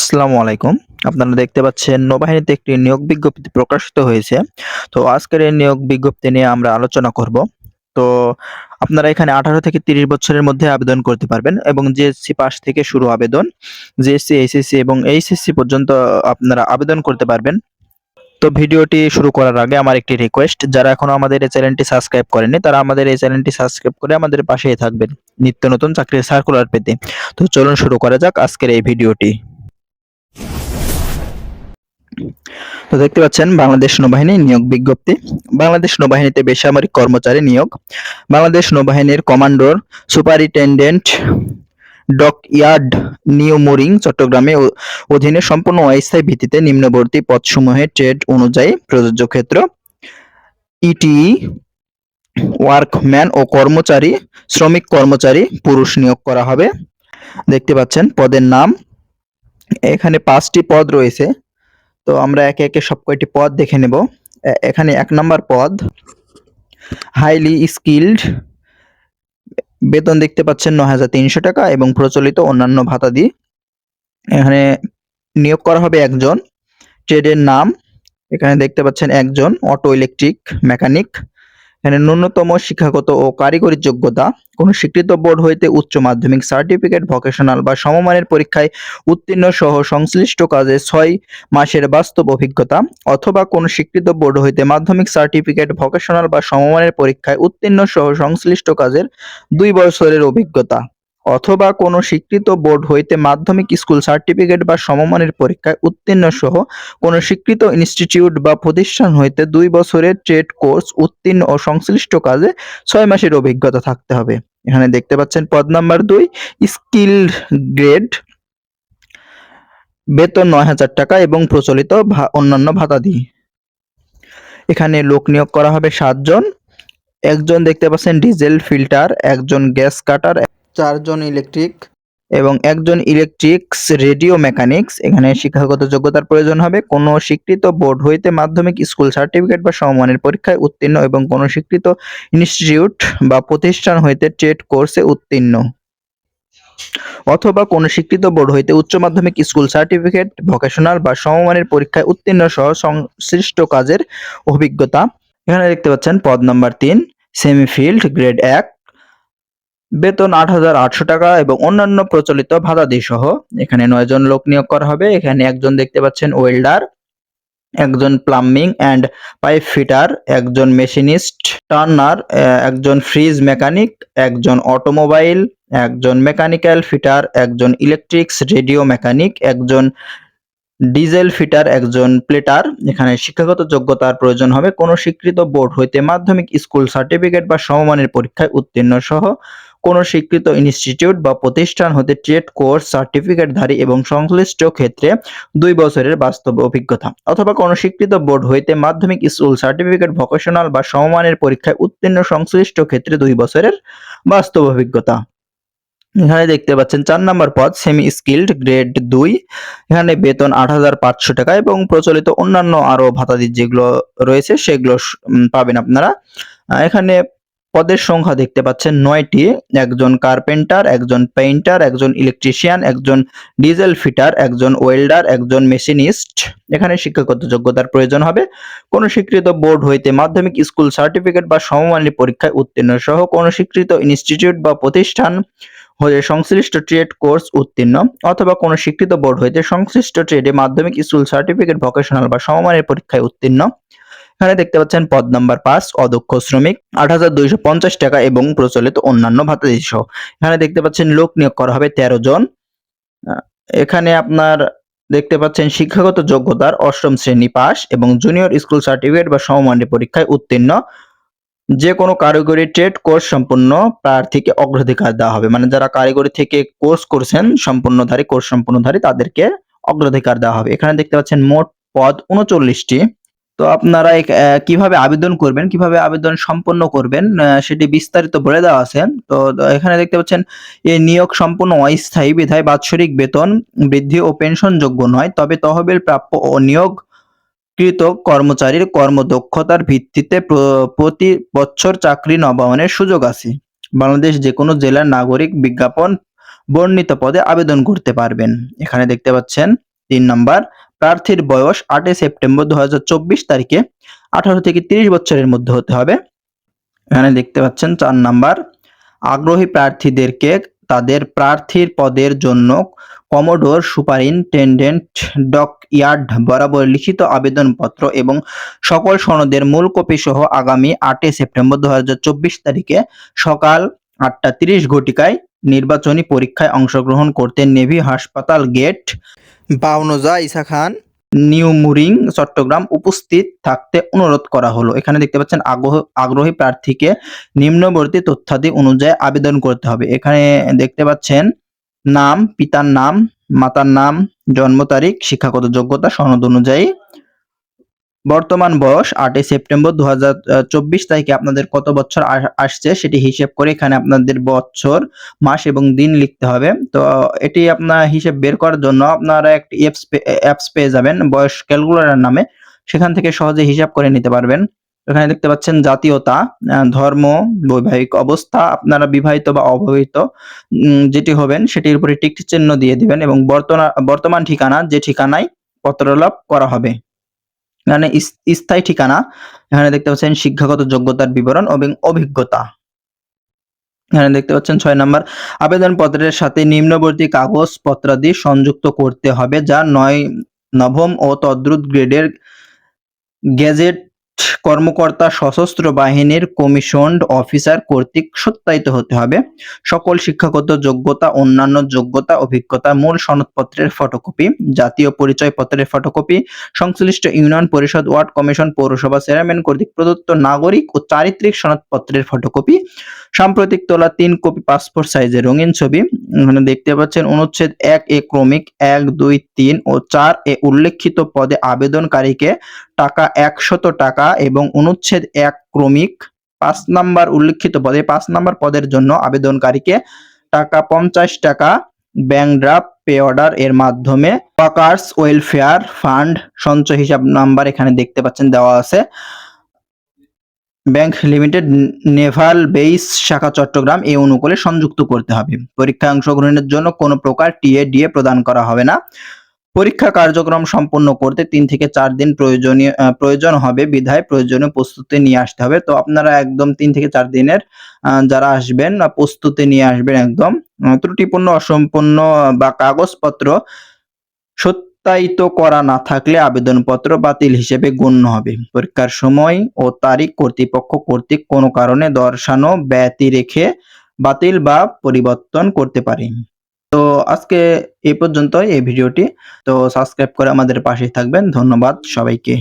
আসসালামু আলাইকুম। আপনারা দেখতে পাচ্ছেন নৌবাহিনীতে একটি নিয়োগ বিজ্ঞপ্তি প্রকাশিত হয়েছে। তো আজকের এই নিয়োগ বিজ্ঞপ্তি নিয়ে আমরা আলোচনা করব। তো আপনারা এখানে 18 থেকে 30 বছরের মধ্যে আবেদন করতে পারবেন এবং জেএসসি পাস থেকে শুরু আবেদন। জেএসসি, এইচএসসি এবং এইচএসসি পর্যন্ত আপনারা আবেদন করতে পারবেন। তো ভিডিওটি শুরু করার আগে আমার একটি রিকোয়েস্ট, যারা এখনো আমাদের এই চ্যানেলটি সাবস্ক্রাইব করেননি তারা আমাদের এই চ্যানেলটি সাবস্ক্রাইব করে আমাদের পাশেই থাকবেন নিত্য নতুন চাকরির সার্কুলার পেতে। তো চলুন শুরু করা যাক আজকের এই ভিডিওটি। তো দেখতে পাচ্ছেন বাংলাদেশ নৌবাহিনী নিয়োগ বিজ্ঞপ্তি। বাংলাদেশ নৌবাহিনীতে বেসামরিক কর্মচারী নিয়োগ। বাংলাদেশ নৌবাহিনীর কমান্ডোর সুপারিনটেনডেন্ট ডকইয়ার্ড নিউ মোরিং চট্টগ্রামে অধীনে সম্পূর্ণ অস্থায়ী ভিত্তিতে নিম্নবর্তী পদসমূহে ট্রেড অনুযায়ী প্রযোজ্য ক্ষেত্র ইটিই ওয়ার্কম্যান ও কর্মচারী শ্রমিক কর্মচারী পুরুষ নিয়োগ করা হবে। দেখতে পাচ্ছেন পদের নাম, এখানে 5টি পদ রয়েছে। তো আমরা একে একে সব কয়টি পদ দেখে নেব। এখানে 1 নম্বর পদ হাইলি স্কিলড, বেতন দেখতে পাচ্ছেন 9,300 টাকা এবং প্রচলিত অন্যান্য ভাতা দিয়ে এখানে নিয়োগ করা হবে একজন। ট্রেডের নাম এখানে দেখতে পাচ্ছেন একজন অটো ইলেকট্রিক মেকানিক। এখানে ন্যূনতম শিক্ষাগত ও কারিগরি যোগ্যতা কোন স্বীকৃত বোর্ড হইতে উচ্চ মাধ্যমিক সার্টিফিকেট, ভোকেশনাল বা সমমানের পরীক্ষায় উত্তীর্ণ সহ সংশ্লিষ্ট কাজে 6 মাসের বাস্তব অভিজ্ঞতা, অথবা কোন স্বীকৃত বোর্ড হইতে মাধ্যমিক সার্টিফিকেট, ভোকেশনাল বা সমমানের পরীক্ষায় উত্তীর্ণ সহ সংশ্লিষ্ট কাজের 2 বছরের অভিজ্ঞতা, অথবা কোন স্বীকৃত বোর্ড হইতে মাধ্যমিক স্কুল সার্টিফিকেট বা সমমানের পরীক্ষায় উত্তীর্ণ সহ কোন স্বীকৃত ইনস্টিটিউট বা প্রতিষ্ঠান হইতে 2 বছরের ট্রেড কোর্স উত্তীর্ণ ও সংশ্লিষ্ট কাজে 6 মাসের অভিজ্ঞতা থাকতে হবে। এখানে দেখতে পাচ্ছেন পদ নাম্বার 2 স্কিলড গ্রেড, বেতন 9,000 টাকা এবং প্রচলিত অন্যান্য ভাতা দিয়ে এখানে লোক নিয়োগ করা হবে 7 জন। একজন দেখতে পাচ্ছেন ডিজেল ফিল্টার, একজন গ্যাস কাটার, 4 জন ইলেকট্রিক এবং একজন ইলেকট্রিক্স রেডিও মেকানিক্স। এখানে শিক্ষাগত যোগ্যতার প্রয়োজন হবে কোন স্বীকৃত বোর্ড হইতে মাধ্যমিক স্কুল সার্টিফিকেট বা সমমানের পরীক্ষায় উত্তীর্ণ এবং কোন স্বীকৃত ইনস্টিটিউট বা প্রতিষ্ঠান হইতে ট্রেড কোর্সে উত্তীর্ণ, অথবা কোন স্বীকৃত বোর্ড হইতে উচ্চ মাধ্যমিক স্কুল সার্টিফিকেট, ভোকেশনাল বা সমমানের পরীক্ষায় উত্তীর্ণ সহ সংশ্লিষ্ট কাজের অভিজ্ঞতা। এখানে দেখতে পাচ্ছেন পদ নাম্বার 3 সেমি ফিল্ড গ্রেড 1, বেতন 8,800 টাকা এবং অন্যান্য প্রচলিত ভাতাদি সহ এখানে 9 জন লোক নিয়োগ করা হবে। এখানে একজন দেখতে পাচ্ছেন ওয়েল্ডার, একজন প্লাম্বিং অ্যান্ড পাইপ ফিটার, একজন মেশিনিস্ট টার্নার, একজন ফ্রিজ মেকানিক, একজন অটোমোবাইল, একজন মেকানিক্যাল ফিটার, একজন ইলেকট্রিক্স রেডিও মেকানিক, একজন ডিজেল ফিটার, একজন প্লেটার। এখানে শিক্ষাগত যোগ্যতার প্রয়োজন হবে কোন স্বীকৃত বোর্ড হইতে মাধ্যমিক স্কুল সার্টিফিকেট বা সমমানের পরীক্ষায় উত্তীর্ণ সহ কোন স্বীকৃত ইনস্টিটিউট বা প্রতিষ্ঠান হতে ট্রেড কোর্স সার্টিফিকেটধারী এবং সংশ্লিষ্ট ক্ষেত্রে 2 বছরের বাস্তব অভিজ্ঞতা, অথবা কোন স্বীকৃত বোর্ড হইতে মাধ্যমিক স্কুল সার্টিফিকেট, ভোকেশনাল বা সমমানের পরীক্ষায় উত্তীর্ণ সংশ্লিষ্ট ক্ষেত্রে 2 বছরের বাস্তব অভিজ্ঞতা। এখানে দেখতে পাচ্ছেন 4 নম্বর পদ সেমি স্কিলড গ্রেড 2, এখানে বেতন 8,500 টাকা এবং প্রচলিত অন্যান্য আরো ভাতাদি যেগুলো রয়েছে সেগুলো পাবেন আপনারা। এখানে পদের সংখ্যা দেখতে পাচ্ছেন 9টি। একজন কার্পেন্টার, একজন পেইন্টার, একজন ইলেকট্রিশিয়ান, একজন ডিজেল ফিটার, একজন ওয়েল্ডার, একজন মেশিনিস্ট। এখানে শিক্ষাগত যোগ্যতার প্রয়োজন হবে কোন স্বীকৃত বোর্ড হইতে মাধ্যমিক স্কুল সার্টিফিকেট বা সমমানের পরীক্ষায় উত্তীর্ণ সহ কোন স্বীকৃত ইনস্টিটিউট বা প্রতিষ্ঠান হতে সংশ্লিষ্ট ট্রেড কোর্স উত্তীর্ণ, অথবা কোন স্বীকৃত বোর্ড হইতে সংশ্লিষ্ট ট্রেডে মাধ্যমিক স্কুল সার্টিফিকেট, ভোকেশনাল বা সমমানের পরীক্ষায় উত্তীর্ণ। এখানে দেখতে পাচ্ছেন পদ নাম্বার 5 অদক্ষ শ্রমিক, 8,250 টাকা এবং প্রচলিত অন্যান্য ভাতাদি সহ এখানে দেখতে পাচ্ছেন লোক নিয়োগ করা হবে 13 জন। এখানে আপনার দেখতে পাচ্ছেন শিক্ষাগত যোগ্যতার 8ম শ্রেণী পাস এবং জুনিয়র স্কুল সার্টিফিকেট বা সমমানের পরীক্ষায় উত্তীর্ণ। যে কোনো কারিগরি ট্রেড কোর্স সম্পূর্ণ প্রার্থীকে অগ্রাধিকার দেওয়া হবে, মানে যারা কারিগরি থেকে কোর্স করছেন কোর্স সম্পূর্ণধারী তাদেরকে অগ্রাধিকার দেওয়া হবে। এখানে দেখতে পাচ্ছেন মোট পদ 39টি। তো আপনারা কিভাবে আবেদন করবেন, কিভাবে আবেদন সম্পন্ন করবেন সেটি বিস্তারিত বলে দেওয়া আছে। তো এখানে দেখতে পাচ্ছেন এই নিয়োগ সম্পূর্ণ অস্থায়ী বিধায় বাৎসরিক বেতন বৃদ্ধি ও পেনশন যোগ্য নয়, তবে তহবিল প্রাপ্য ও নিয়োগকৃত কর্মচারীর কর্মদক্ষতার ভিত্তিতে প্রতি বছর চাকরি নবায়নের সুযোগ আছে। বাংলাদেশ যে কোনো জেলার নাগরিক বিজ্ঞাপন বর্ণিত পদে আবেদন করতে পারবেন। এখানে দেখতে পাচ্ছেন 3 নাম্বার, প্রার্থীর বয়স 8 সেপ্টেম্বর 2024 তারিখে 18 থেকে 30 বছরের মধ্যে হতে হবে। এখানে দেখতে পাচ্ছেন 4 নাম্বার, আগ্রহী প্রার্থীদেরকে তাদের প্রার্থীর পদের জন্য কমোডোর সুপারিনটেনডেন্ট ডকইয়ার্ড বরাবর লিখিত আবেদনপত্র এবং সকল সনদের মূল কপি সহ আগামী 8 সেপ্টেম্বর 2024 তারিখে সকাল 8:30 ঘটিকায় নির্বাচনী পরীক্ষায় অংশগ্রহণ করতে নেভি হাসপাতাল গেট, বাউনজা ইসা খান, নিউ মুরিং, চট্টগ্রাম উপস্থিত থাকতে অনুরোধ করা হলো। এখানে দেখতে পাচ্ছেন আগ্রহী প্রার্থীকে নিম্নবর্তী তথ্যাদি অনুযায়ী আবেদন করতে হবে। এখানে দেখতে পাচ্ছেন নাম, পিতার নাম, মাতার নাম, জন্ম তারিখ, শিক্ষাগত যোগ্যতা সনদ অনুযায়ী, বর্তমান বয়স 8 সেপ্টেম্বর 2024 তারিখে আপনাদের কত বছর আসছে সেটি হিসেব করে এখানে আপনাদের বছর, মাস এবং দিন লিখতে হবে। তো এটি আপনার হিসেব বের করার জন্য আপনারা একটি অ্যাপস পেয়ে যাবেন বয়স ক্যালকুলেটর নামে, সেখান থেকে সহজে হিসাব করে নিতে পারবেন। এখানে দেখতে পাচ্ছেন জাতীয়তা, ধর্ম, বৈবাহিক অবস্থা, আপনারা বিবাহিত বা অবিবাহিত যেটি হবেন সেটির উপরে টিক চিহ্ন দিয়ে দিবেন এবং বর্তমান ঠিকানা যে ঠিকানায় পত্রলাভ করা হবে। এখানে স্থায়ী ঠিকানা, এখানে দেখতে পাচ্ছেন শিক্ষাগত যোগ্যতার বিবরণ এবং অভিজ্ঞতা। এখানে দেখতে পাচ্ছেন 6 নাম্বার, আবেদনপত্রের সাথে নিম্নবর্তী কাগজপত্রাদি সংযুক্ত করতে হবে যা নবম ও তদ্রুত গ্রেডের গেজেট কর্মকর্তা, সশস্ত্র বাহিনীর কমিশনড অফিসার কর্তৃক সত্যায়িত হতে হবে। সকল শিক্ষাগত যোগ্যতা, অন্যান্য যোগ্যতা, অভিজ্ঞতা, মূল সনদপত্রের ফটোকপি, জাতীয় পরিচয়পত্রের ফটোকপি, সংশ্লিষ্ট ইউনিয়ন পরিষদ, ওয়ার্ড কমিশন, পৌরসভা চেয়ারম্যান কর্তৃক প্রদত্ত নাগরিক ও চারিত্রিক সনদপত্রের ফটোকপি, সাম্প্রতিক তোলা 3 কপি পাসপোর্ট সাইজের রঙিন ছবি। এখানে দেখতে পাচ্ছেন অনুচ্ছেদ 1 এ ক্রমিক 1, 2, 3 ও 4 এ উল্লেখিত পদে আবেদনকারীকে টাকা 100 টাকা এবং অনুচ্ছেদ 1 ক্রমিক 5 নাম্বার উল্লেখিত পদে 5 নাম্বার পদের জন্য আবেদনকারীকে টাকা 50 টাকা ব্যাংক ড্রাফট পে অর্ডার এর মাধ্যমে ওয়ার্কার্স ওয়েলফেয়ার ফান্ড সঞ্চয় হিসাব নাম্বার এখানে দেখতে পাচ্ছেন দেওয়া আছে, ব্যাংক লিমিটেড, নেভাল বেস শাখা চট্টগ্রাম এই অনুকূলে সংযুক্ত করতে হবে। পরীক্ষায় অংশগ্রহণের জন্য কোনো প্রকার টিএ প্রদান করা হবে না। পরীক্ষা কার্যক্রম সম্পন্ন করতে 3 থেকে 4 দিন প্রয়োজন হবে বিধায় প্রয়োজনীয় প্রস্তুতি নিয়ে আসতে হবে। তো আপনারা একদম 3 থেকে 4 দিনের যারা আসবেন প্রস্তুতি নিয়ে আসবেন একদম। ত্রুটিপূর্ণ, অসম্পূর্ণ বা কাগজপত্র সত্যায়িত করা না থাকলে আবেদনপত্র বাতিল হিসেবে গণ্য হবে। পরীক্ষার সময় ও তারিখ কর্তৃপক্ষ কর্তৃক কোনো কারণে দর্শানো ব্যতি রেখে বাতিল বা পরিবর্তন করতে পারে। তো আজকে এই পর্যন্তই এই ভিডিওটি। তো সাবস্ক্রাইব করে আমাদের পাশে থাকবেন। ধন্যবাদ সবাইকে।